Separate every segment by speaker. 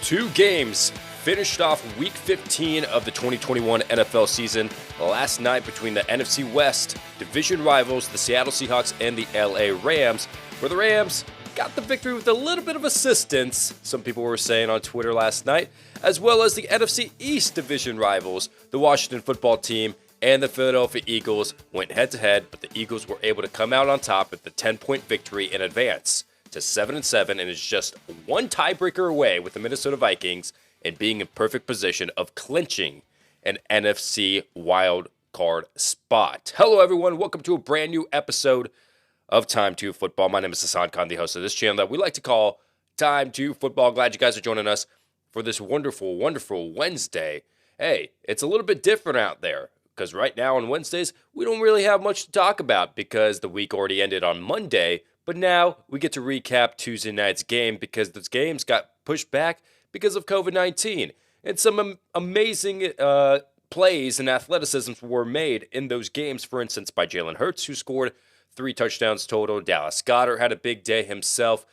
Speaker 1: Two games finished off Week 15 of the 2021 NFL season last night between the NFC West division rivals, the Seattle Seahawks and the LA Rams, where the Rams got the victory with a little bit of assistance, some people were saying on Twitter last night, as well as the NFC East division rivals, the Washington football team and the Philadelphia Eagles went head-to-head, but the Eagles were able to come out on top with the 10-point victory in advance to 7-7 and is just one tiebreaker away with the Minnesota Vikings and being in perfect position of clinching an NFC wild card spot. Hello, everyone. Welcome to a brand new episode of Time2Football. My name is Hassan Khan, the host of this channel that we like to call Time2Football. Glad you guys are joining us for this wonderful, wonderful Wednesday. Hey, it's a little bit different out there because right now on Wednesdays, we don't really have much to talk about because the week already ended on Monday. But now we get to recap Tuesday night's game because those games got pushed back because of COVID-19. And some amazing plays and athleticisms were made in those games, for instance, by Jalen Hurts, who scored 3 touchdowns total. Dallas Goedert had a big day himself.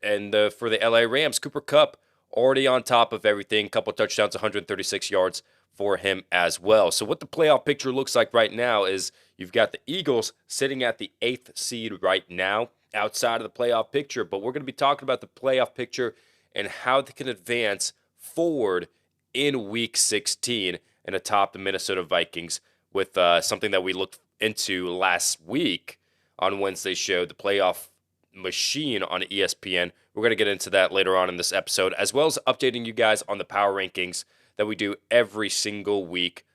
Speaker 1: And for the LA Rams, Cooper Kupp already on top of everything. Couple touchdowns, 136 yards for him as well. So what the playoff picture looks like right now is you've got the Eagles sitting at the 8th seed right now outside of the playoff picture, but we're going to be talking about the playoff picture and how they can advance forward in Week 16 and atop the Minnesota Vikings with something that we looked into last week on Wednesday's show, the playoff machine on ESPN. We're going to get into that later on in this episode, as well as updating you guys on the power rankings that we do every single week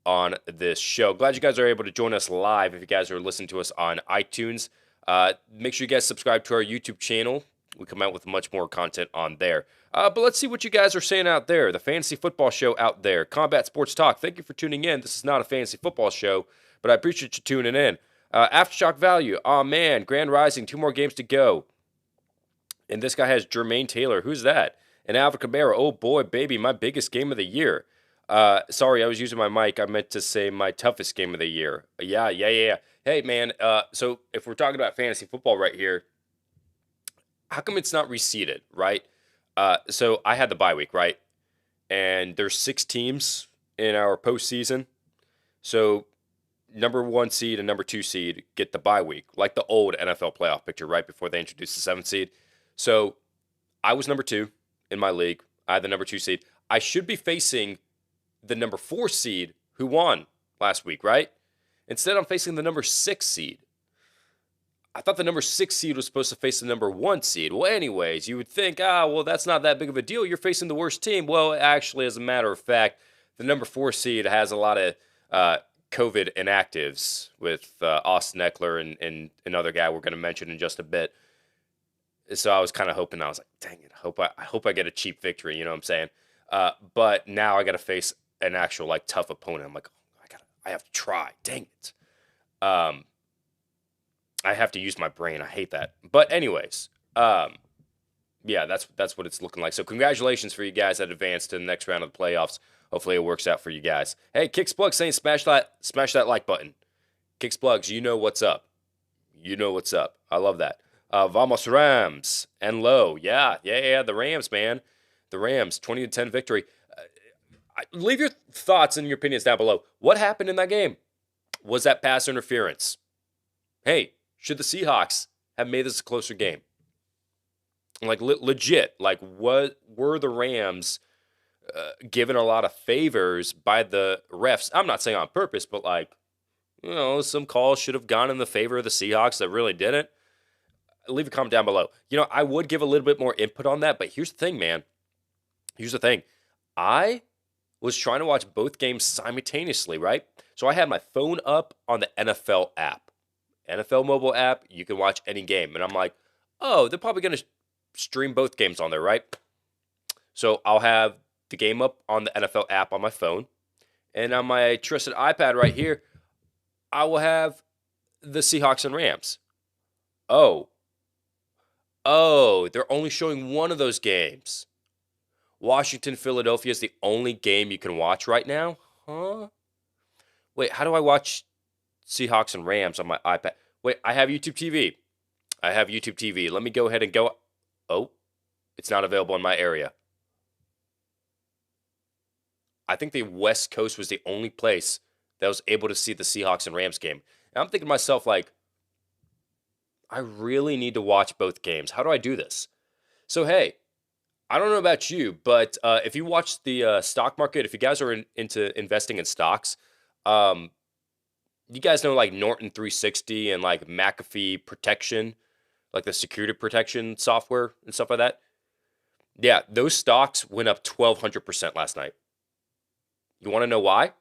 Speaker 1: on this show. Glad you guys are able to join us live. If you guys are listening to us on iTunes, make sure you guys subscribe to our YouTube channel. We come out with much more content on there. But let's see what you guys are saying out there. The Fantasy Football Show out there. Combat Sports Talk, thank you for tuning in. This is not a fantasy football show, but I appreciate you tuning in. Aftershock Value, oh man, Grand Rising, 2 more games to go. And this guy has Jermaine Taylor. Who's that? And Alvin Kamara, oh boy, baby, my biggest game of the year. Sorry, I was using my mic. I meant to say my toughest game of the year. Yeah. Hey, man, so if we're talking about fantasy football right here, how come it's not reseeded, right? So I had the bye week, right? And there's 6 teams in our postseason. So number 1 seed and number 2 seed get the bye week, like the old NFL playoff picture, right before they introduced the 7th seed. So I was number 2 in my league. I had the number 2 seed. I should be facing the number 4 seed who won last week, right? Instead, I'm facing the number 6 seed. I thought the number 6 seed was supposed to face the number 1 seed. Well, anyways, you would think, well, that's not that big of a deal. You're facing the worst team. Well, actually, as a matter of fact, the number 4 seed has a lot of COVID inactives with Austin Eckler and another guy we're going to mention in just a bit. So I was kind of hoping, I was like, dang it, I hope I get a cheap victory, you know what I'm saying? But now I got to face an actual, like, tough opponent. I'm like, I have to try. Dang it. I have to use my brain. I hate that. But anyways, yeah, that's what it's looking like. So congratulations for you guys that advanced to the next round of the playoffs. Hopefully it works out for you guys. Hey, Kicks Plugs saying smash that like button. Kicks Plugs, you know what's up. You know what's up. I love that. Vamos Rams and low. Yeah, the Rams, man. The Rams, 20-10 victory. Leave your thoughts and your opinions down below. What happened in that game? Was that pass interference? Hey, should the Seahawks have made this a closer game? Like, legit, like, what were the Rams given a lot of favors by the refs? I'm not saying on purpose, but, like, you know, some calls should have gone in the favor of the Seahawks that really didn't. Leave a comment down below. You know, I would give a little bit more input on that, but here's the thing, man. Here's the thing. I was trying to watch both games simultaneously, right? So I had my phone up on the NFL app. NFL mobile app, you can watch any game. And I'm like, oh, they're probably going to stream both games on there, right? So I'll have the game up on the NFL app on my phone. And on my trusted iPad right here, I will have the Seahawks and Rams. Oh, they're only showing one of those games. Washington, Philadelphia is the only game you can watch right now? Huh? Wait, how do I watch Seahawks and Rams on my iPad? Wait, I have YouTube TV. Let me go ahead and go. Oh, it's not available in my area. I think the West Coast was the only place that was able to see the Seahawks and Rams game. And I'm thinking to myself, like, I really need to watch both games. How do I do this? So, hey, I don't know about you, but if you watch the stock market, if you guys are into investing in stocks, um, you guys know like Norton 360 and like McAfee Protection, like the security protection software and stuff like that. Yeah, those stocks went up 1,200% last night. You want to know why?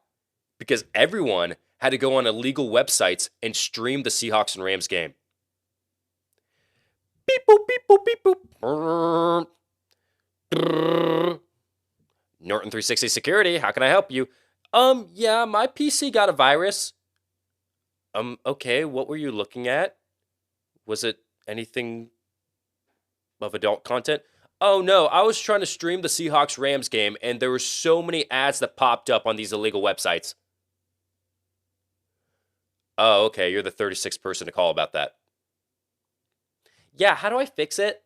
Speaker 1: Because everyone had to go on illegal websites and stream the Seahawks and Rams game. Beep boop, beep boop, beep boop. Norton 360 Security, how can I help you? Yeah, my PC got a virus. Okay, what were you looking at? Was it anything of adult content? Oh no, I was trying to stream the Seahawks Rams game and there were so many ads that popped up on these illegal websites. Oh, okay, you're the 36th person to call about that. Yeah, how do I fix it?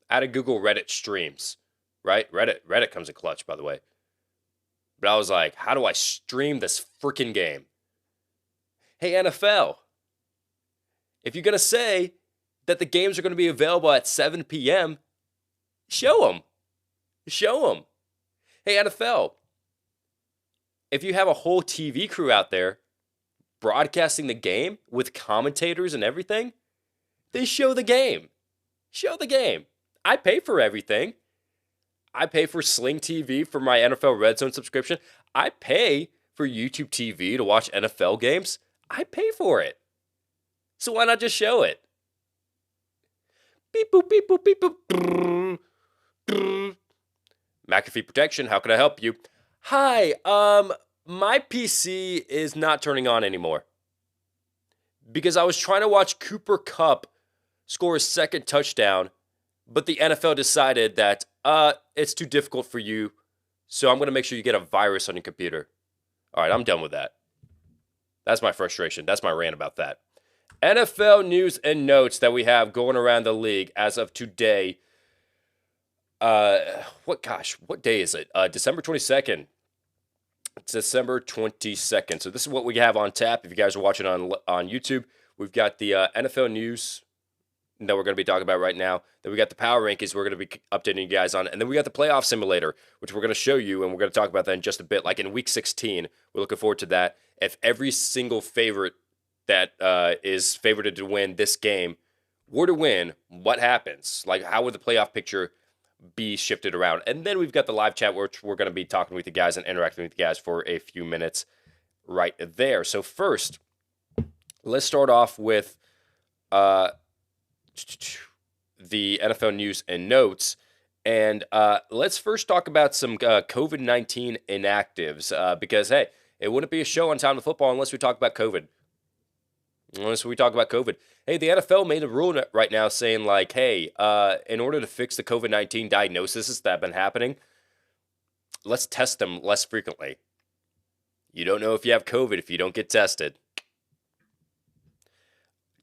Speaker 1: Out of Google Reddit streams, right? Reddit comes in clutch, by the way. But I was like, how do I stream this freaking game? Hey, NFL, if you're going to say that the games are going to be available at 7 p.m., show them. Show them. Hey, NFL, if you have a whole TV crew out there broadcasting the game with commentators and everything, then show the game. Show the game. I pay for everything. I pay for Sling TV for my NFL Red Zone subscription. I pay for YouTube TV to watch NFL games. I pay for it. So why not just show it? Beep boop, beep boop, beep boop. Mcafee Protection, how can I help you? Hi, my PC is not turning on anymore. Because I was trying to watch Cooper Kupp score his second touchdown, but the NFL decided that it's too difficult for you, so I'm going to make sure you get a virus on your computer. All right, I'm done with that. That's my frustration. That's my rant about that. NFL news and notes that we have going around the league as of today. What day is it? December 22nd. It's December 22nd. So this is what we have on tap. If you guys are watching on YouTube, we've got the NFL news that we're going to be talking about right now. Then we got the power rankings we're going to be updating you guys on. And then we got the playoff simulator, which we're going to show you, and we're going to talk about that in just a bit. Like in week 16, we're looking forward to that. If every single favorite that is favorited to win this game were to win, what happens? Like, how would the playoff picture be shifted around? And then we've got the live chat, which we're going to be talking with you guys and interacting with you guys for a few minutes right there. So first, let's start off with the NFL news and notes. And let's first talk about some COVID-19 inactives because, hey, it wouldn't be a show on Time to Football unless we talk about COVID. Hey, the NFL made a rule right now saying, like, hey, in order to fix the COVID-19 diagnoses that have been happening, let's test them less frequently. You don't know if you have COVID if you don't get tested.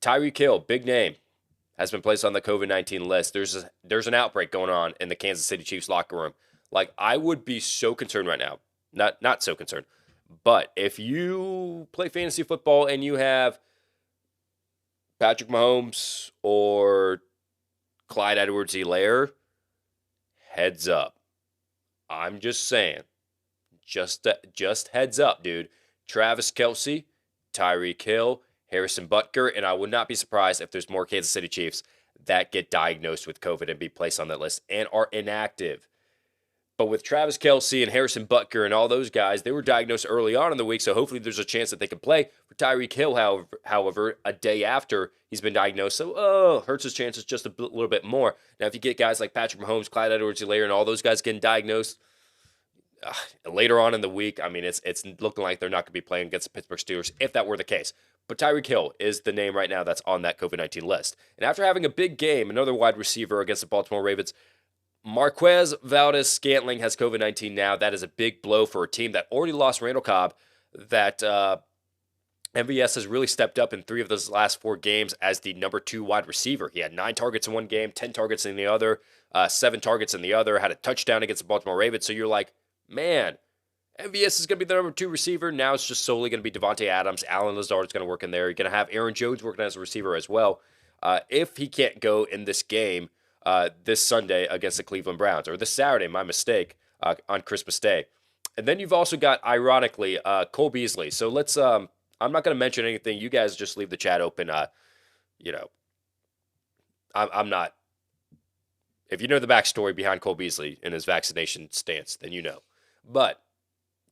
Speaker 1: Tyreek Hill, big name, has been placed on the COVID-19 list. There's an outbreak going on in the Kansas City Chiefs locker room. Like, I would be so concerned right now. Not so concerned. But if you play fantasy football and you have Patrick Mahomes or Clyde Edwards-Helaire, heads up. I'm just saying. Just heads up, dude. Travis Kelce, Tyreek Hill, Harrison Butker, and I would not be surprised if there's more Kansas City Chiefs that get diagnosed with COVID and be placed on that list and are inactive. But with Travis Kelce and Harrison Butker and all those guys, they were diagnosed early on in the week, so hopefully there's a chance that they can play. For Tyreek Hill, however, a day after he's been diagnosed, so hurts his chances just a little bit more. Now, if you get guys like Patrick Mahomes, Clyde Edwards-Helaire, and all those guys getting diagnosed later on in the week, I mean, it's looking like they're not going to be playing against the Pittsburgh Steelers if that were the case. But Tyreek Hill is the name right now that's on that COVID-19 list. And after having a big game, another wide receiver against the Baltimore Ravens, Marquez Valdes-Scantling has COVID-19 now. That is a big blow for a team that already lost Randall Cobb, that MVS has really stepped up in 3 of those last 4 games as the number 2 wide receiver. He had 9 targets in one game, 10 targets in the other, 7 targets in the other, had a touchdown against the Baltimore Ravens. So you're like, man, MVS is going to be the number 2 receiver. Now it's just solely going to be Devontae Adams. Allen Lazard is going to work in there. You're going to have Aaron Jones working as a receiver as well. If he can't go in this game this Sunday against the Cleveland Browns, or this Saturday, my mistake, on Christmas Day. And then you've also got, ironically, Cole Beasley. So let's, I'm not going to mention anything. You guys just leave the chat open. I'm not. If you know the backstory behind Cole Beasley and his vaccination stance, then you know. But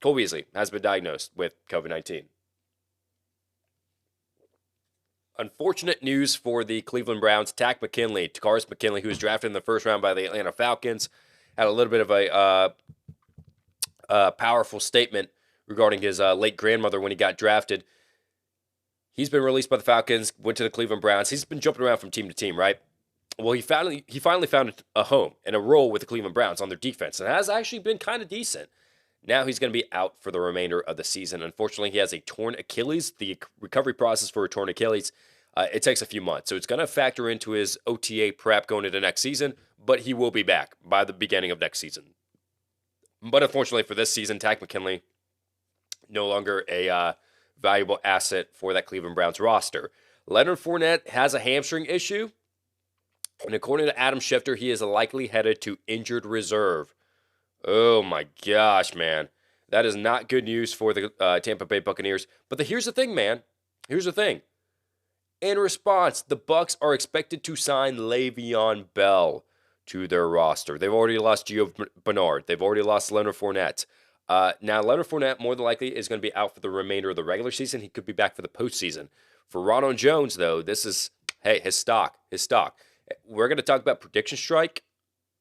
Speaker 1: Cole Beasley has been diagnosed with COVID-19. Unfortunate news for the Cleveland Browns. Takaris McKinley, who was drafted in the first round by the Atlanta Falcons, had a little bit of a powerful statement regarding his late grandmother when he got drafted. He's been released by the Falcons, went to the Cleveland Browns. He's been jumping around from team to team, right? Well, he finally found a home and a role with the Cleveland Browns on their defense, and has actually been kind of decent. Now he's going to be out for the remainder of the season. Unfortunately, he has a torn Achilles. The recovery process for a torn Achilles, it takes a few months. So it's going to factor into his OTA prep going into next season, but he will be back by the beginning of next season. But unfortunately for this season, Takk McKinley, no longer a valuable asset for that Cleveland Browns roster. Leonard Fournette has a hamstring issue, and according to Adam Schefter, he is likely headed to injured reserve. Oh my gosh, man. That is not good news for the Tampa Bay Buccaneers. But here's the thing, man. Here's the thing. In response, the Bucs are expected to sign Le'Veon Bell to their roster. They've already lost Gio Bernard. They've already lost Leonard Fournette. Now, Leonard Fournette more than likely is going to be out for the remainder of the regular season. He could be back for the postseason. For Ronald Jones, though, this is, his stock. We're going to talk about Prediction Strike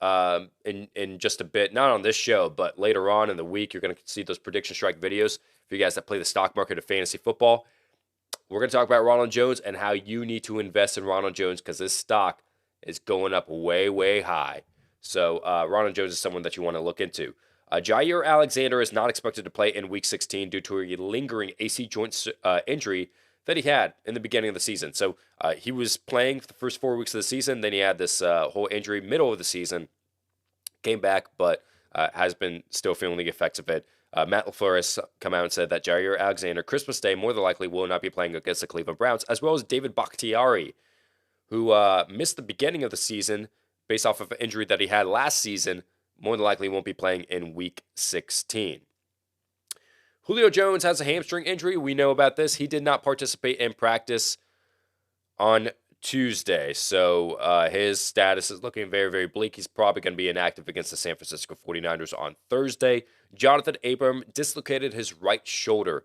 Speaker 1: in just a bit. Not on this show, but later on in the week, you're going to see those Prediction Strike videos for you guys that play the stock market of fantasy football. We're going to talk about Ronald Jones and how you need to invest in Ronald Jones because this stock is going up way, way high. So Ronald Jones is someone that you want to look into. Jair Alexander is not expected to play in Week 16 due to a lingering AC joint injury that he had in the beginning of the season. So he was playing for the first 4 weeks of the season. Then he had this whole injury middle of the season. Came back, but has been still feeling the effects of it. Matt LaFleur has come out and said that Jair Alexander, Christmas Day, more than likely will not be playing against the Cleveland Browns, as well as David Bakhtiari, who missed the beginning of the season based off of an injury that he had last season, more than likely won't be playing in Week 16. Julio Jones has a hamstring injury. We know about this. He did not participate in practice on Tuesday, so his status is looking very, very bleak. He's probably going to be inactive against the San Francisco 49ers on Thursday. Jonathan Abram dislocated his right shoulder.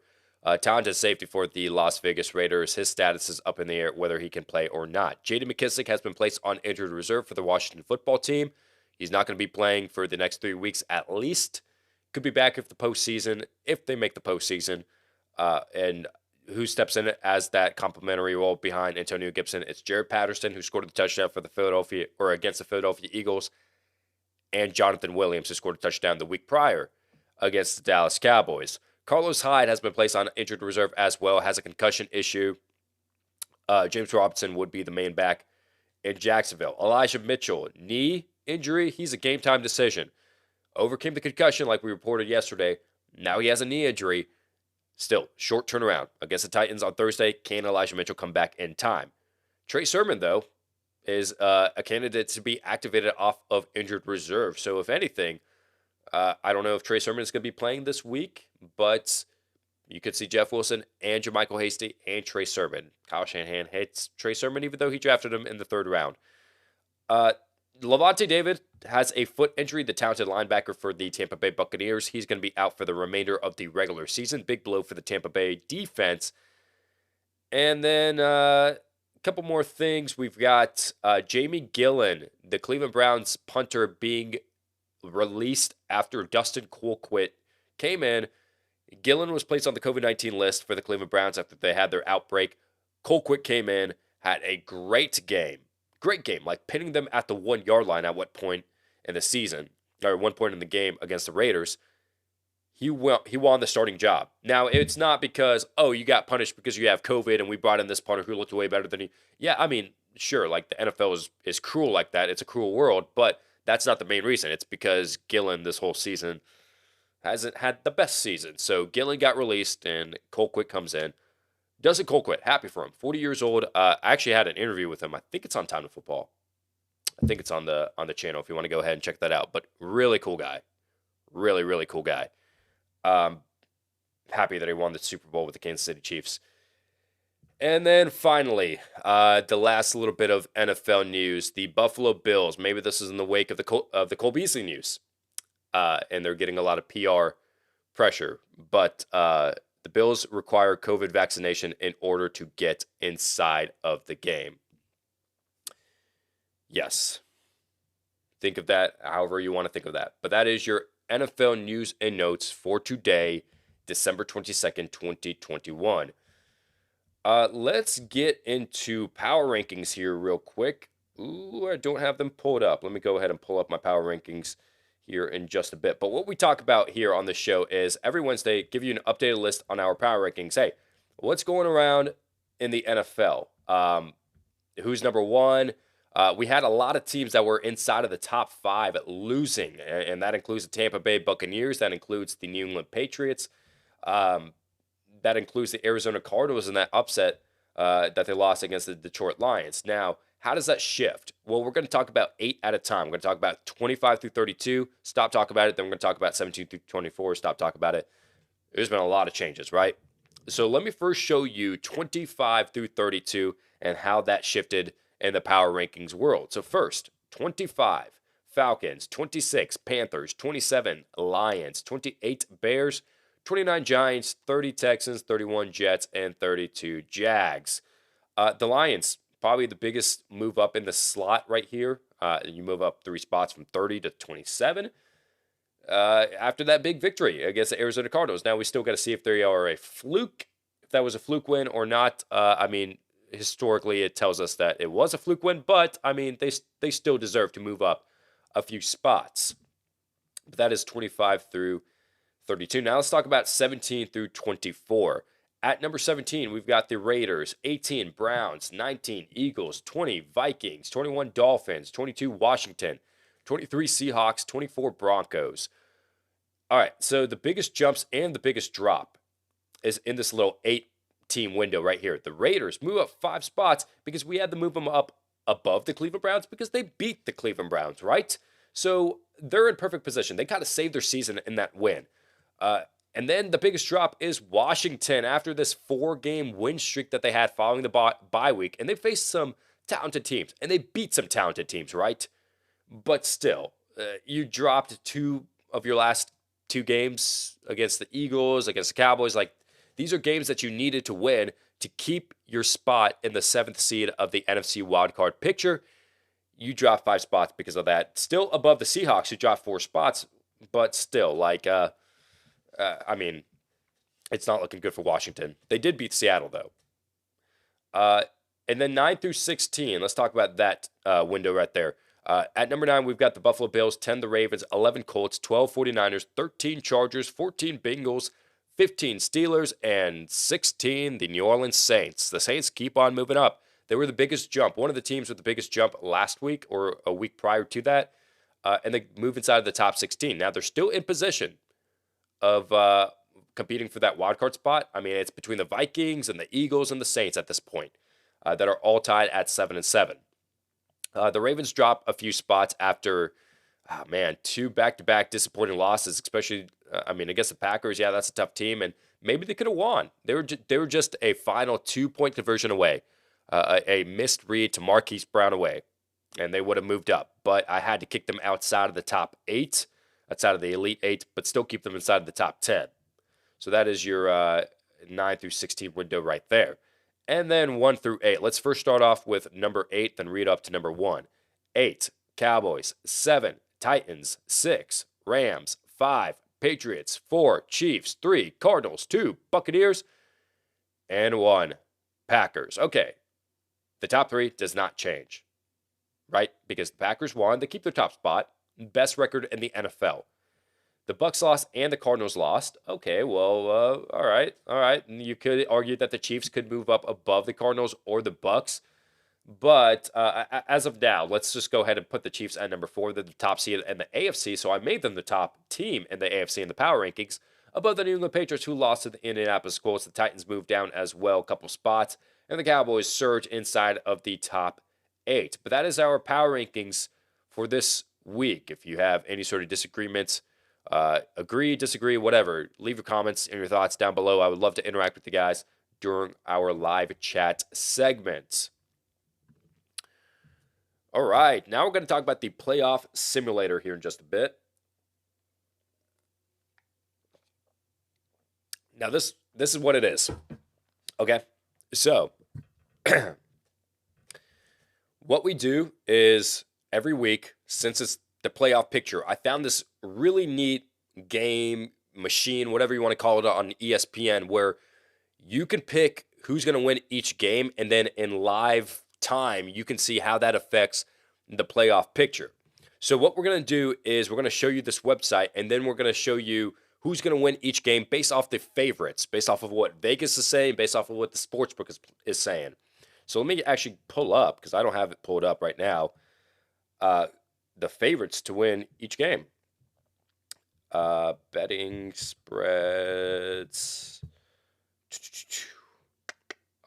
Speaker 1: Talented safety for the Las Vegas Raiders. His status is up in the air whether he can play or not. J.D. McKissic has been placed on injured reserve for the Washington football team. He's not going to be playing for the next 3 weeks at least. Could be back if they make the postseason. And who steps in as that complimentary role behind Antonio Gibson? It's Jared Patterson, who scored the touchdown for against the Philadelphia Eagles, and Jonathan Williams, who scored a touchdown the week prior against the Dallas Cowboys. Carlos Hyde has been placed on injured reserve as well, has a concussion issue. James Robinson would be the main back in Jacksonville. Elijah Mitchell, knee injury. He's a game-time decision. Overcame the concussion like we reported yesterday. Now he has a knee injury. Still, short turnaround. Against the Titans on Thursday, can Elijah Mitchell come back in time? Trey Sermon, though, is a candidate to be activated off of injured reserve. So if anything, I don't know if Trey Sermon is going to be playing this week, but you could see Jeff Wilson and Jermichael Hasty and Trey Sermon. Kyle Shanahan hates Trey Sermon, even though he drafted him in the 3rd round. Lavonte David has a foot injury, the talented linebacker for the Tampa Bay Buccaneers. He's going to be out for the remainder of the regular season. Big blow for the Tampa Bay defense. And then a couple more things. We've got Jamie Gillen, the Cleveland Browns punter, being released after Dustin Colquitt came in. Gillen was placed on the COVID-19 list for the Cleveland Browns after they had their outbreak. Colquitt came in, had a great game, like pinning them at the 1 yard line at one point in the season, or one point in the game against the Raiders. he won the starting job. Now, it's not because, oh, you got punished because you have COVID and we brought in this punter who looked way better than you. Yeah, I mean, sure, like the NFL is cruel like that. It's a cruel world, but that's not the main reason. It's because Gillen this whole season hasn't had the best season. So Gillen got released and Colquitt comes in. Doesn't Colquitt. Happy for him. 40 years old. I actually had an interview with him. I think it's on Time2Football. I think it's on the channel if you want to go ahead and check that out. But really cool guy. Really, really cool guy. Happy that he won the Super Bowl with the Kansas City Chiefs. And then finally, the last little bit of NFL news: the Buffalo Bills. Maybe this is in the wake of the Cole Beasley news, and they're getting a lot of PR pressure. But the Bills require COVID vaccination in order to get inside of the game. Yes, think of that however you want to think of that. But that is your NFL news and notes for today, December 22nd, 2021. Let's get into power rankings here real quick. Ooh, I don't have them pulled up. Let me go ahead and pull up my power rankings here in just a bit. But what we talk about here on the show is every Wednesday, give you an updated list on our power rankings. Hey, what's going around in the NFL? Who's number one? We had a lot of teams that were inside of the top 5 losing, and that includes the Tampa Bay Buccaneers. That includes the New England Patriots. That includes the Arizona Cardinals in that upset that they lost against the Detroit Lions. Now, how does that shift? Well, we're going to talk about 8 at a time. We're going to talk about 25 through 32. Stop talking about it. Then we're going to talk about 17 through 24. Stop talking about it. There's been a lot of changes, right? So let me first show you 25 through 32 and how that shifted in the power rankings world. So first, 25, Falcons, 26, Panthers, 27, Lions, 28, Bears, 29 Giants, 30 Texans, 31 Jets, and 32 Jags. The Lions, probably the biggest move up in the slot right here. You move up 3 spots from 30 to 27 after that big victory against the Arizona Cardinals. Now, we still got to see if they are a fluke, if that was a fluke win or not. I mean, historically, it tells us that it was a fluke win, but, I mean, they still deserve to move up a few spots. But that is 25 through 32. Now let's talk about 17 through 24. At number 17, we've got the Raiders, 18 Browns, 19 Eagles, 20 Vikings, 21 Dolphins, 22 Washington, 23 Seahawks, 24 Broncos. All right, so the biggest jumps and the biggest drop is in this little 8-team window right here. The Raiders move up 5 spots because we had to move them up above the Cleveland Browns because they beat the Cleveland Browns, right? So they're in perfect position. They kind of saved their season in that win. And then the biggest drop is Washington after this 4-game win streak that they had following the bye week. And they faced some talented teams. And they beat some talented teams, right? But still, you dropped 2 of your last 2 games against the Eagles, against the Cowboys. Like, these are games that you needed to win to keep your spot in the 7th seed of the NFC wildcard picture. You dropped 5 spots because of that. Still above the Seahawks, who dropped 4 spots. But still, like, I mean, it's not looking good for Washington. They did beat Seattle, though. And then 9 through 16, let's talk about that window right there. At number 9, we've got the Buffalo Bills, 10 the Ravens, 11 Colts, 12 49ers, 13 Chargers, 14 Bengals, 15 Steelers, and 16 the New Orleans Saints. The Saints keep on moving up. They were the biggest jump, one of the teams with the biggest jump last week or a week prior to that, and they move inside of the top 16. Now, they're still in position of competing for that wild card spot. I mean, it's between the Vikings and the Eagles and the Saints at this point that are all tied at 7-7. The Ravens drop a few spots after, 2 back-to-back disappointing losses, especially, against the Packers. Yeah, that's a tough team, and maybe they could have won. They were just a final 2-point conversion away, a missed read to Marquise Brown away, and they would have moved up. But I had to kick them outside of the top 8. Outside of the Elite 8, but still keep them inside of the top 10. So that is your 9 through 16 window right there. And then 1 through 8. Let's first start off with number 8, then read up to number 1. 8, Cowboys. 7, Titans. 6, Rams. 5, Patriots. 4, Chiefs. 3, Cardinals. 2, Buccaneers. And 1, Packers. Okay, the top 3 does not change, right? Because the Packers won. They keep their top spot. Best record in the NFL. The Bucks lost and the Cardinals lost. Okay, well, all right, all right. And you could argue that the Chiefs could move up above the Cardinals or the Bucks, but as of now, let's just go ahead and put the Chiefs at number 4. They're the top seed in the AFC, so I made them the top team in the AFC in the power rankings, above the New England Patriots, who lost to the Indianapolis Colts. The Titans moved down as well, a couple spots, and the Cowboys surge inside of the top 8. But that is our power rankings for this week. If you have any sort of disagreements, agree, disagree, whatever, leave your comments and your thoughts down below. I would love to interact with you guys during our live chat segment. All right, now we're going to talk about the playoff simulator here in just a bit. Now, this is what it is. Okay, so what we do is every week, since it's the playoff picture, I found this really neat game, machine, whatever you want to call it, on ESPN, where you can pick who's going to win each game, and then in live time, you can see how that affects the playoff picture. So what we're going to do is we're going to show you this website, and then we're going to show you who's going to win each game based off the favorites, based off of what Vegas is saying, based off of what the sportsbook is saying. So let me actually pull up, because I don't have it pulled up right now, the favorites to win each game. Betting spreads,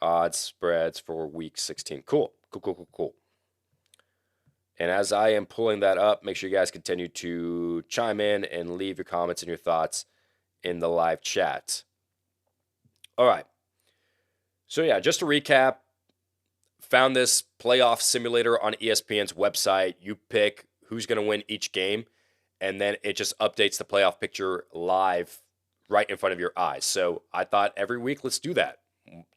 Speaker 1: odds spreads for week 16. Cool. And as I am pulling that up, make sure you guys continue to chime in and leave your comments and your thoughts in the live chat. All right. So yeah, just to recap, found this playoff simulator on ESPN's website. You pick who's going to win each game, and then it just updates the playoff picture live right in front of your eyes. So I thought every week, let's do that.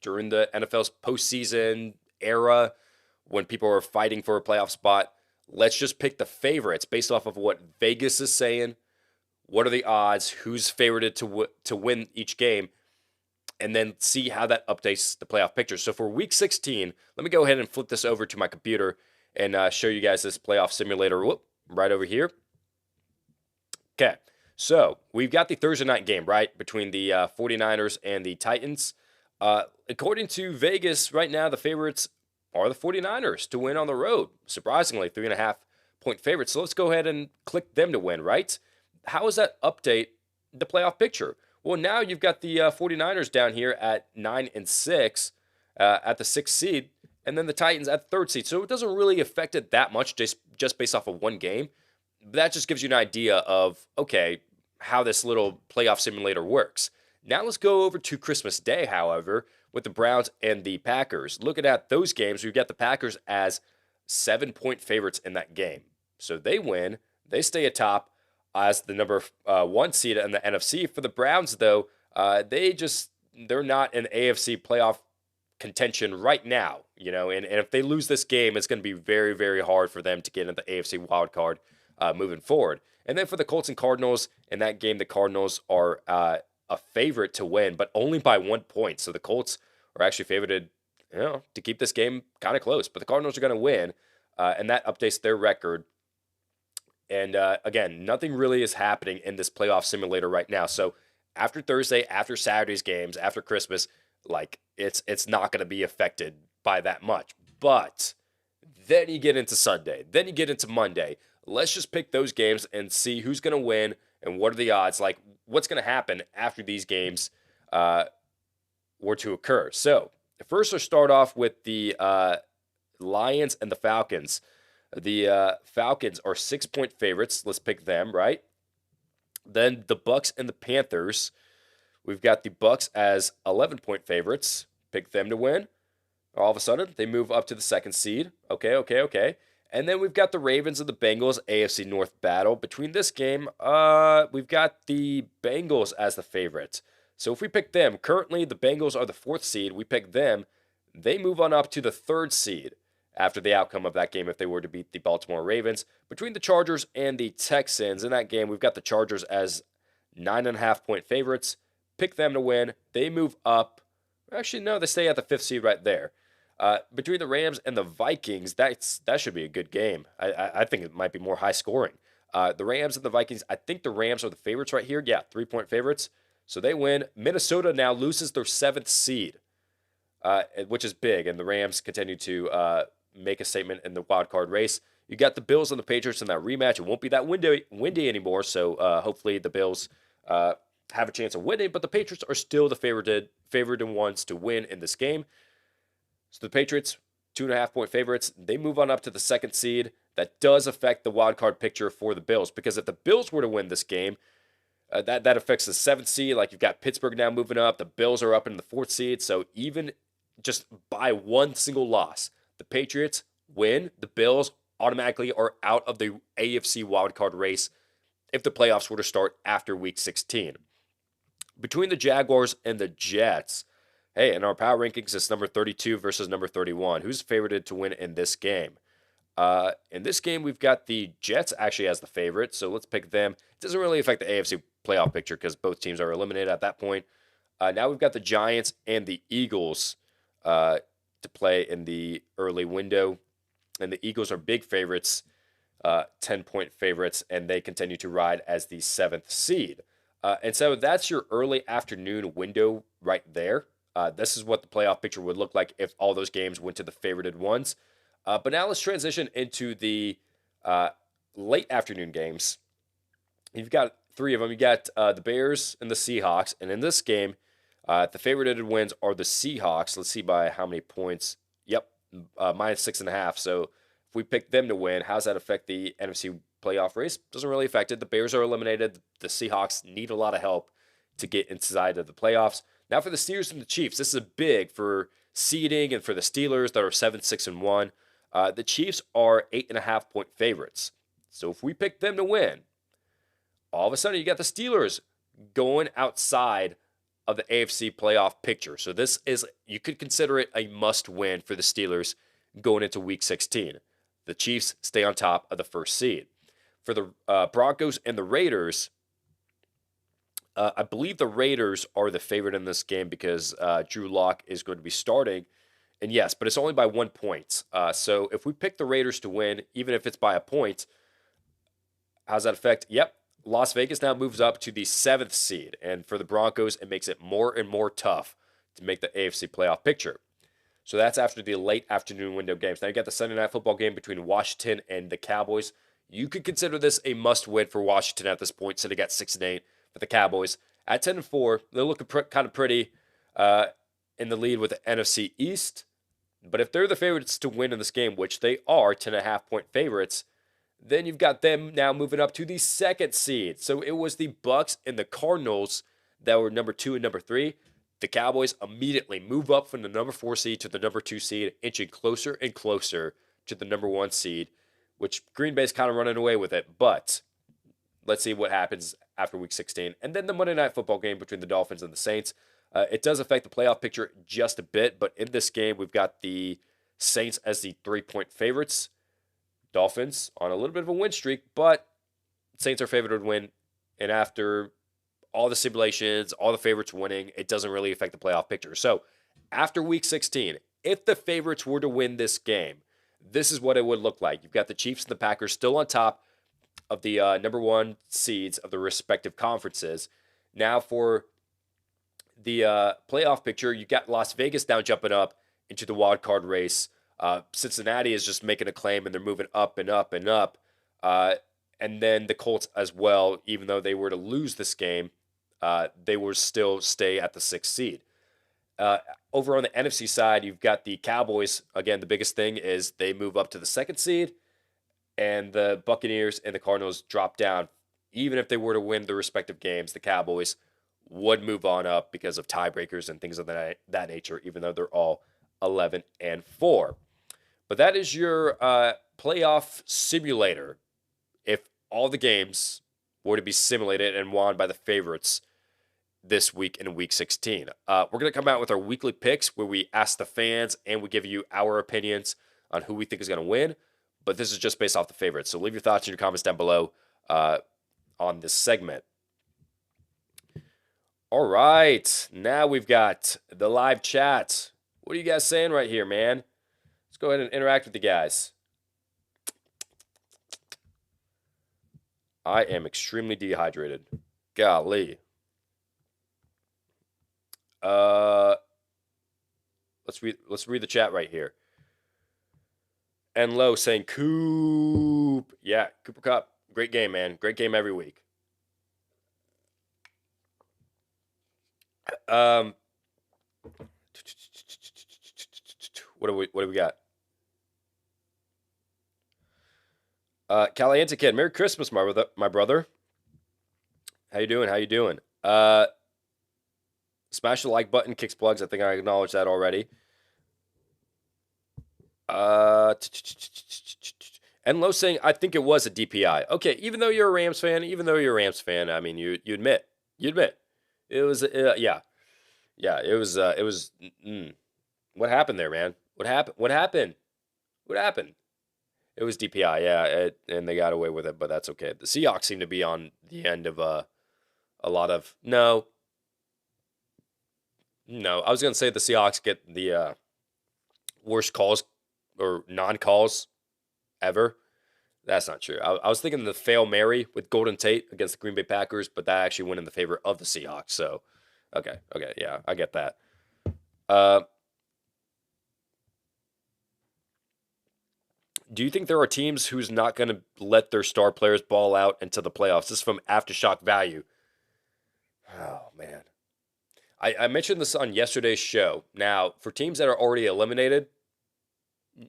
Speaker 1: During the NFL's postseason era, when people are fighting for a playoff spot, let's just pick the favorites based off of what Vegas is saying. What are the odds? Who's favorited to win each game? And then see how that updates the playoff picture. So for week 16, let me go ahead and flip this over to my computer and show you guys this playoff simulator. Whoop, right over here. Okay, so we've got the Thursday night game, right, between the 49ers and the Titans. According to Vegas, right now, the favorites are the 49ers to win on the road. Surprisingly, 3.5-point favorites. So let's go ahead and click them to win, right? How does that update the playoff picture? Well, now you've got the 49ers down here at 9-6 at the 6th seed, and then the Titans at the 3rd seed. So it doesn't really affect it that much just based off of one game. But that just gives you an idea of, okay, how this little playoff simulator works. Now let's go over to Christmas Day, however, with the Browns and the Packers. Looking at those games, we've got the Packers as 7-point favorites in that game. So they win. They stay atop as the number 1 seed in the NFC. For the Browns, though, they're not in AFC playoff contention right now, and if they lose this game, it's going to be very, very hard for them to get into the AFC wild card moving forward. And then for the Colts and Cardinals, in that game, the Cardinals are a favorite to win, but only by 1 point. So the Colts are actually favored, to keep this game kind of close, but the Cardinals are going to win, and that updates their record. And again, nothing really is happening in this playoff simulator right now. So after Thursday, after Saturday's games, after Christmas, it's not going to be affected by that much. But then you get into Sunday, then you get into Monday. Let's just pick those games and see who's going to win and what are the odds. What's going to happen after these games were to occur. So first, let's start off with the Lions and the Falcons. The Falcons are 6-point favorites. Let's pick them, right? Then the Bucks and the Panthers. We've got the Bucks as 11-point favorites. Pick them to win. All of a sudden, they move up to the 2nd seed. Okay. And then we've got the Ravens and the Bengals, AFC North battle. Between this game, we've got the Bengals as the favorite. So if we pick them, currently the Bengals are the 4th seed. We pick them. They move on up to the 3rd seed after the outcome of that game if they were to beat the Baltimore Ravens. Between the Chargers and the Texans, in that game, we've got the Chargers as 9.5-point favorites. Pick them to win. They move up. Actually, no, they stay at the 5th seed right there. Between the Rams and the Vikings, that should be a good game. I think it might be more high scoring. The Rams and the Vikings, I think the Rams are the favorites right here. Yeah, 3-point favorites. So they win. Minnesota now loses their 7th seed, which is big, and the Rams continue to make a statement in the wild card race. You got the Bills and the Patriots in that rematch. It won't be that windy anymore, so hopefully the Bills have a chance of winning, but the Patriots are still the favored ones to win in this game. So the Patriots, 2.5-point favorites, they move on up to the 2nd seed. That does affect the wild card picture for the Bills, because if the Bills were to win this game, that affects the 7th seed. Like, you've got Pittsburgh now moving up. The Bills are up in the 4th seed. So even just by one single loss, the Patriots win. The Bills automatically are out of the AFC wildcard race if the playoffs were to start after Week 16. Between the Jaguars and the Jets, hey, in our power rankings, it's number 32 versus number 31. Who's favored to win in this game? In this game, we've got the Jets actually as the favorite, so let's pick them. It doesn't really affect the AFC playoff picture because both teams are eliminated at that point. Now we've got the Giants and the Eagles to play in the early window, and the Eagles are big favorites, 10-point favorites, and they continue to ride as the 7th seed. And so that's your early afternoon window right there. This is what the playoff picture would look like if all those games went to the favorited ones. But now let's transition into the late afternoon games. You've got 3 of them. You got the Bears and the Seahawks. And in this game, the favorited wins are the Seahawks. Let's see by how many points. Yep, minus 6.5. So if we pick them to win, how does that affect the NFC playoff race? Doesn't really affect it. The Bears are eliminated. The Seahawks need a lot of help to get inside of the playoffs. Now for the Steelers and the Chiefs, this is big for seeding and for the Steelers that are 7-6-1. The Chiefs are 8.5-point favorites. So if we pick them to win, all of a sudden you got the Steelers going outside of the AFC playoff picture. So this is, you could consider it a must-win for the Steelers going into Week 16. The Chiefs stay on top of the 1st seed. For the Broncos and the Raiders, I believe the Raiders are the favorite in this game because Drew Lock is going to be starting. And yes, but it's only by 1 point. So if we pick the Raiders to win, even if it's by a point, how's that affect? Yep, Las Vegas now moves up to the 7th seed. And for the Broncos, it makes it more and more tough to make the AFC playoff picture. So that's after the late afternoon window games. Now you got the Sunday night football game between Washington and the Cowboys. You could consider this a must-win for Washington at this point, sitting at 6-8. For the Cowboys at 10-4, they're looking kind of pretty in the lead with the NFC East. But if they're the favorites to win in this game, which they are, 10.5-point favorites, then you've got them now moving up to the 2nd seed. So it was the Bucs and the Cardinals that were number 2 and number 3. The Cowboys immediately move up from the number 4 seed to the number 2 seed, inching closer and closer to the number 1 seed, which Green Bay's kind of running away with it. But let's see what happens after Week 16. And then the Monday Night Football game between the Dolphins and the Saints. It does affect the playoff picture just a bit, but in this game, we've got the Saints as the 3-point favorites. Dolphins on a little bit of a win streak, but Saints are favored to win. And after all the simulations, all the favorites winning, it doesn't really affect the playoff picture. So after Week 16, if the favorites were to win this game, this is what it would look like. You've got the Chiefs and the Packers still on top of the number 1 seeds of the respective conferences. Now for the playoff picture, you got Las Vegas now jumping up into the wild card race. Cincinnati is just making a claim, and they're moving up and up and up. And then the Colts as well, even though they were to lose this game, they will still stay at the 6th seed. Over on the NFC side, you've got the Cowboys. Again, the biggest thing is they move up to the 2nd seed, and the Buccaneers and the Cardinals drop down. Even if they were to win the respective games, the Cowboys would move on up because of tiebreakers and things of that nature, even though they're all 11-4. But that is your playoff simulator. If all the games were to be simulated and won by the favorites this week in Week 16. We're going to come out with our weekly picks where we ask the fans and we give you our opinions on who we think is going to win. But this is just based off the favorites. So leave your thoughts in your comments down below on this segment. All right, now we've got the live chat. What are you guys saying right here, man? Let's go ahead and interact with the guys. I am extremely dehydrated. Golly. Uh, let's read the chat right here. And Low saying Coop. Yeah, Cooper Cup. Great game, man. Great game every week. What do we got? Caliente Kid, Merry Christmas, my brother. How you doing? Smash the like button, kicks plugs. I think I acknowledged that already. And Low saying, I think it was a DPI. Okay, even though you're a Rams fan, I mean, you admit, it was, yeah, it was. What happened there, man? What happened? It was DPI, yeah, and they got away with it, but that's okay. The Seahawks seem to be on the end of a lot of no. I was gonna say the Seahawks get the worst calls or non-calls ever. That's not true. I was thinking the fail Mary with Golden Tate against the Green Bay Packers, but that actually went in the favor of the Seahawks. So, okay, yeah, I get that. Do you think there are teams who's not going to let their star players ball out into the playoffs? This is from Aftershock Value. Oh, man. I mentioned this on yesterday's show. Now, for teams that are already eliminated,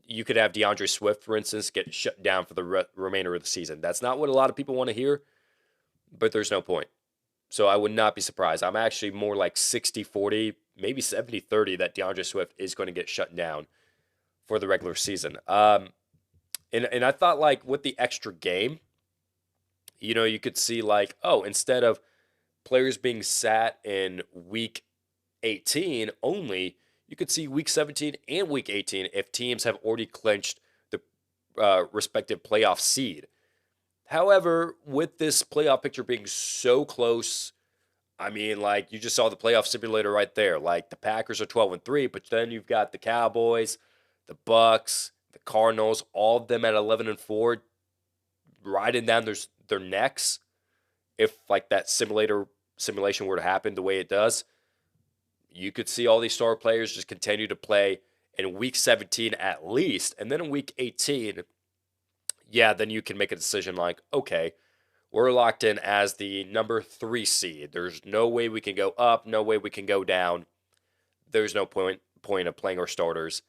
Speaker 1: you could have DeAndre Swift, for instance, get shut down for the remainder of the season. That's not what a lot of people want to hear, but there's no point. So I would not be surprised. I'm actually more like 60-40, maybe 70-30 that DeAndre Swift is going to get shut down for the regular season. And I thought, like, with the extra game, you could see, like, oh, instead of players being sat in week 18 only, you could see week 17 and week 18 if teams have already clinched the respective playoff seed. However, with this playoff picture being so close, I mean, like, you just saw the playoff simulator right there. Like, the Packers are 12-3, but then you've got the Cowboys, the Bucks, the Cardinals, all of them at 11-4, riding down their necks. If, like, that simulation were to happen the way it does, you could see all these star players just continue to play in week 17 at least. And then in week 18, yeah, then you can make a decision like, okay, we're locked in as the number 3 seed. There's no way we can go up, no way we can go down. There's no point of playing our starters.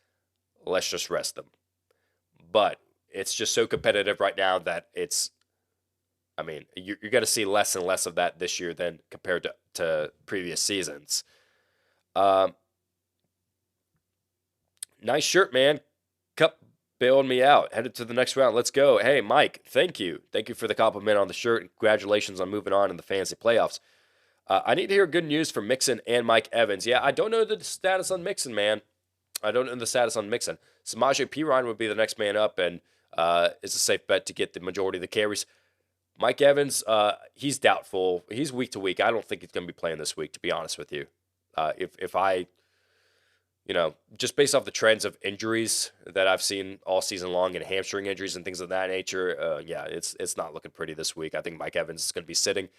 Speaker 1: Let's just rest them. But it's just so competitive right now that you're going to see less and less of that this year than compared to previous seasons. Nice shirt, man. Cup bailed me out. Headed to the next round. Let's go. Hey, Mike, thank you. Thank you for the compliment on the shirt. And congratulations on moving on in the fantasy playoffs. I need to hear good news from Mixon and Mike Evans. Yeah, I don't know the status on Mixon, man. Samaje Perine would be the next man up, and it's a safe bet to get the majority of the carries. Mike Evans, he's doubtful. He's week to week. I don't think he's going to be playing this week, to be honest with you. If I, just based off the trends of injuries that I've seen all season long and hamstring injuries and things of that nature, it's not looking pretty this week. I think Mike Evans is going to be sitting.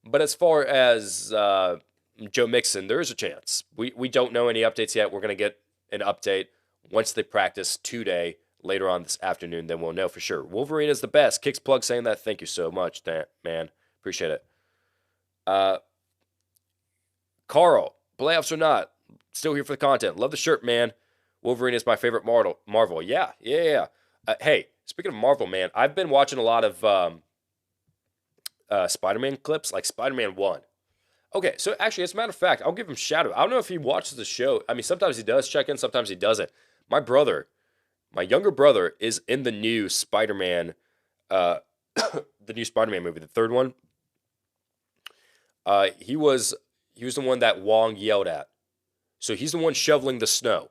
Speaker 1: But as far as Joe Mixon, there is a chance. We don't know any updates yet. We're going to get an update once they practice today, later on this afternoon. Then we'll know for sure. Wolverine is the best. Kicks Plug saying that. Thank you so much, man. Appreciate it. Carl, playoffs or not, still here for the content. Love the shirt, man. Wolverine is my favorite Marvel. Yeah. Hey, speaking of Marvel, man, I've been watching a lot of Spider-Man clips, like Spider-Man 1. Okay, so actually, as a matter of fact, I'll give him a shout out. I don't know if he watches the show. I mean, sometimes he does check in, sometimes he doesn't. My younger brother, is in the new Spider-Man, the new Spider-Man movie, the third one. He was the one that Wong yelled at. So he's the one shoveling the snow.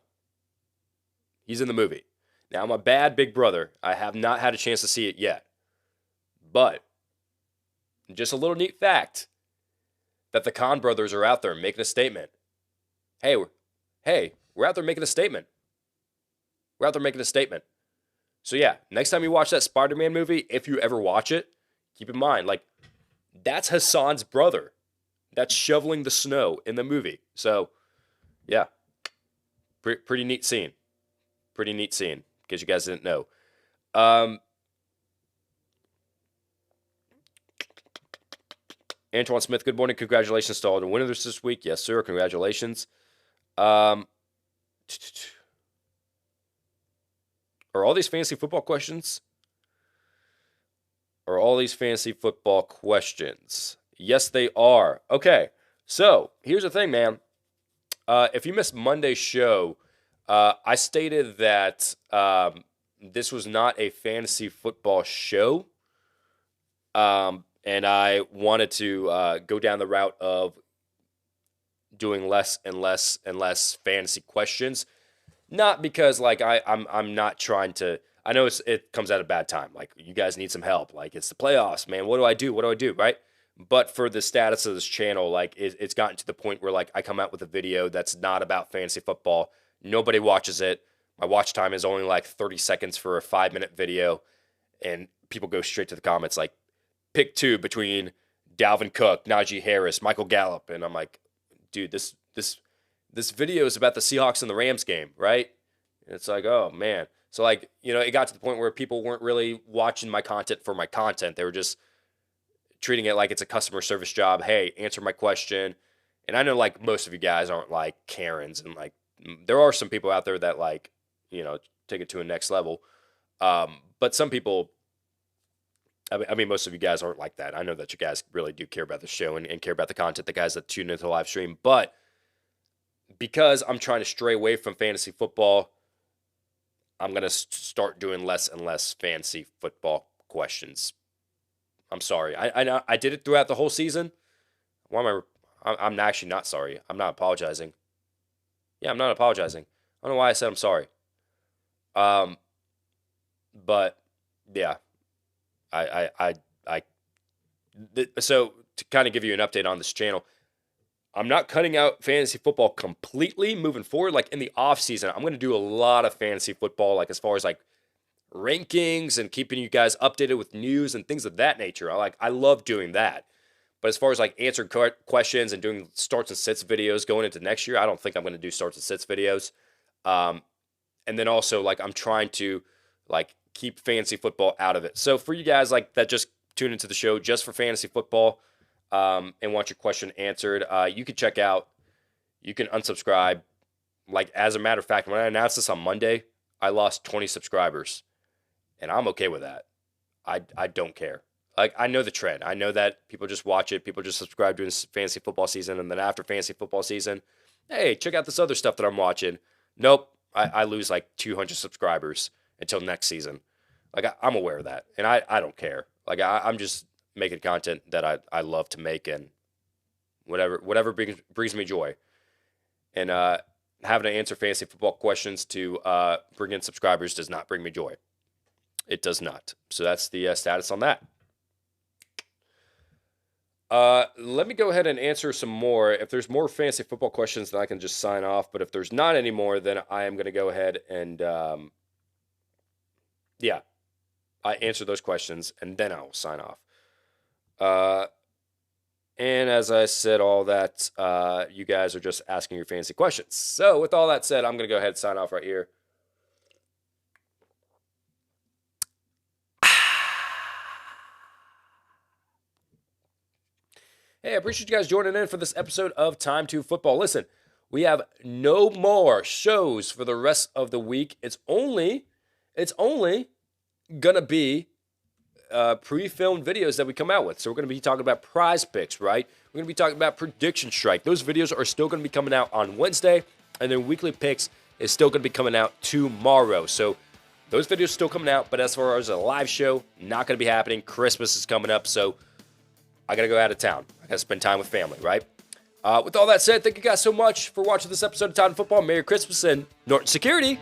Speaker 1: He's in the movie. Now, my bad big brother, I have not had a chance to see it yet. But, just a little neat fact, that the Khan brothers are out there making a statement. Hey, we're out there making a statement. So yeah, next time you watch that Spider-Man movie, if you ever watch it, Keep in mind, like, that's Hassan's brother. That's shoveling the snow in the movie. So, yeah, pretty neat scene. Pretty neat scene, in case you guys didn't know. Antoine Smith, good morning. Congratulations to all the winners this week. Yes, sir. Congratulations. Are all these fantasy football questions? Yes, they are. Okay, so here's the thing, man. If you missed Monday's show, I stated that this was not a fantasy football show, and I wanted to go down the route of doing less and less and less fantasy questions. Not because like I'm not trying to. I know it comes at a bad time. Like, you guys need some help. Like, it's the playoffs, man. What do I do? Right? But for the status of this channel, like, it's gotten to the point where, like, I come out with a video that's not about fantasy football. Nobody watches it. My watch time is only like 30 seconds for a 5-minute video. And people go straight to the comments like, pick 2 between Dalvin Cook, Najee Harris, Michael Gallup. And I'm like, dude, this video is about the Seahawks and the Rams game, right? And it's like, oh, man. So, like, you know, it got to the point where people weren't really watching my content for my content. They were just treating it like it's a customer service job. Hey, answer my question. And I know, like, most of you guys aren't, like, Karens. And, like, there are some people out there that, like, you know, take it to a next level. But some people, I mean, most of you guys aren't like that. I know that you guys really do care about the show and care about the content, the guys that tune into the live stream. But because I'm trying to stray away from fantasy football, I'm going to start doing less and less fantasy football questions. I'm sorry. I did it throughout the whole season. I'm actually not sorry. I'm not apologizing. Yeah, I'm not apologizing. I don't know why I said I'm sorry. But yeah, so to kind of give you an update on this channel, I'm not cutting out fantasy football completely moving forward. Like, in the off season, I'm going to do a lot of fantasy football, like, as far as like rankings and keeping you guys updated with news and things of that nature. I love doing that. But as far as like answering questions and doing starts and sits videos going into next year, I don't think I'm going to do starts and sits videos. And then also, like, I'm trying to like keep fantasy football out of it. So for you guys like that just tune into the show just for fantasy football, and want your question answered, you can unsubscribe. Like, as a matter of fact, when I announced this on Monday, I lost 20 subscribers, and I'm okay with that. I don't care. Like, I know the trend. I know that people just watch it. People just subscribe during fantasy football season, and then after fantasy football season, hey, check out this other stuff that I'm watching. Nope, I lose like 200 subscribers until next season. Like, I'm aware of that, and I don't care. Like, I'm just making content that I love to make, and whatever brings me joy. And having to answer fantasy football questions to bring in subscribers does not bring me joy. It does not. So that's the status on that. Let me go ahead and answer some more. If there's more fantasy football questions, then I can just sign off. But if there's not any more, then I am going to go ahead and, I answer those questions, and then I will sign off. And as I said, all that, you guys are just asking your fantasy questions. So with all that said, I'm going to go ahead and sign off right here. Hey, I appreciate you guys joining in for this episode of Time2Football. Listen, we have no more shows for the rest of the week. It's only going to be pre-filmed videos that we come out with. So we're going to be talking about prize picks, right? We're going to be talking about prediction strike. Those videos are still going to be coming out on Wednesday, and then weekly picks is still going to be coming out tomorrow. So those videos are still coming out, but as far as a live show, not going to be happening. Christmas is coming up, so I got to go out of town. I got to spend time with family, right? With all that said, thank you guys so much for watching this episode of Time2Football. Merry Christmas and Norton Security.